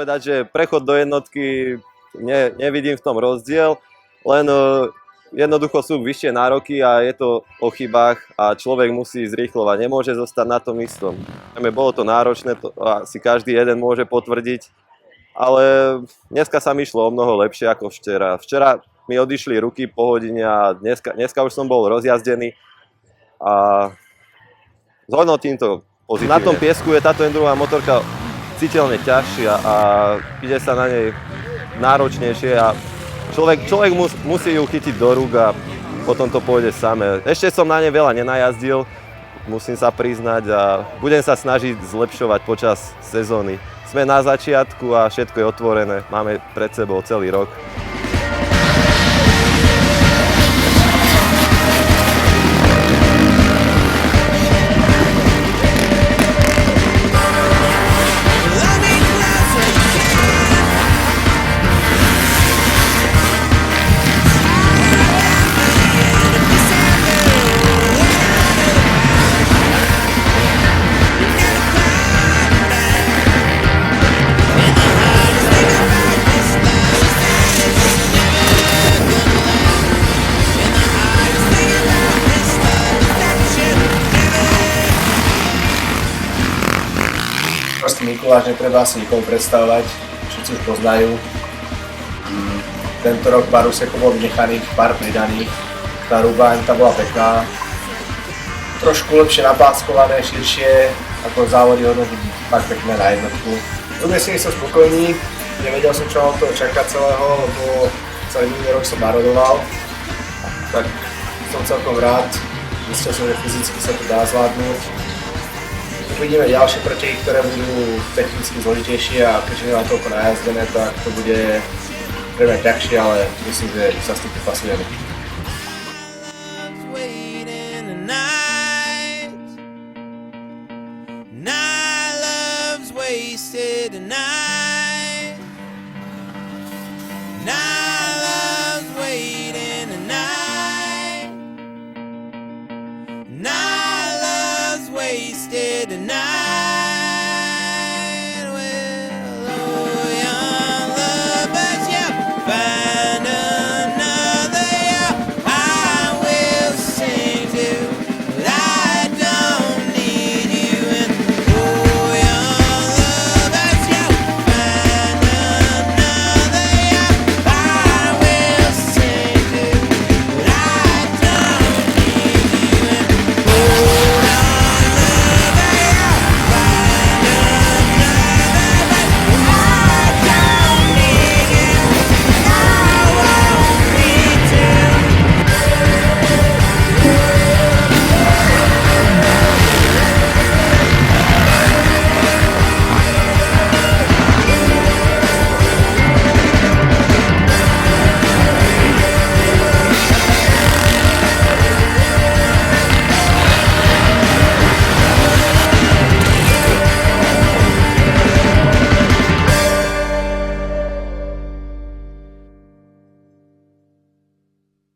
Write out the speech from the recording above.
povedať, že prechod do jednotky nevidím v tom rozdiel, len jednoducho sú vyššie nároky a je to o chybách a človek musí zrýchlovať, nemôže zostať na tom istom. Bolo to náročné, to asi každý jeden môže potvrdiť, ale dneska sa mi išlo o mnoho lepšie ako včera. Včera mi odišli ruky po hodine a dneska už som bol rozjazdený a zhodnotím to pozitívne. Na tom piesku je táto endurová motorka citeľne ťažšia a ide sa na nej náročnejšie a človek musí ju chytiť do rúk a potom to pôjde samé. Ešte som na nej veľa nenajazdil, musím sa priznať a budem sa snažiť zlepšovať počas sezóny. Sme na začiatku a všetko je otvorené, máme pred sebou celý rok. Mikuláš netreba asi nikomu predstavovať, všetci už poznajú. Tento rok pár úsekov bol vynechaných, pár pridaných. Tá rúbaň tá bola pekná. Trošku lepšie napáskované, širšie, ako závody hodnotím fakt pekné na jednotku. Z druhej strany som spokojný, nevedel som čo mám toho čakať celého, lebo celý minulý rok som narodoval. Tak som celkom rád, zistil som, že fyzicky sa to dá zvládnuť. Uvidíme ďalšie preteky, ktoré budú technicky zložitejšie a keďže nemám toľko najazdené, tak to bude pre mňa ťažšie, ale myslím, že sa s tým popasujeme. Wasted a night.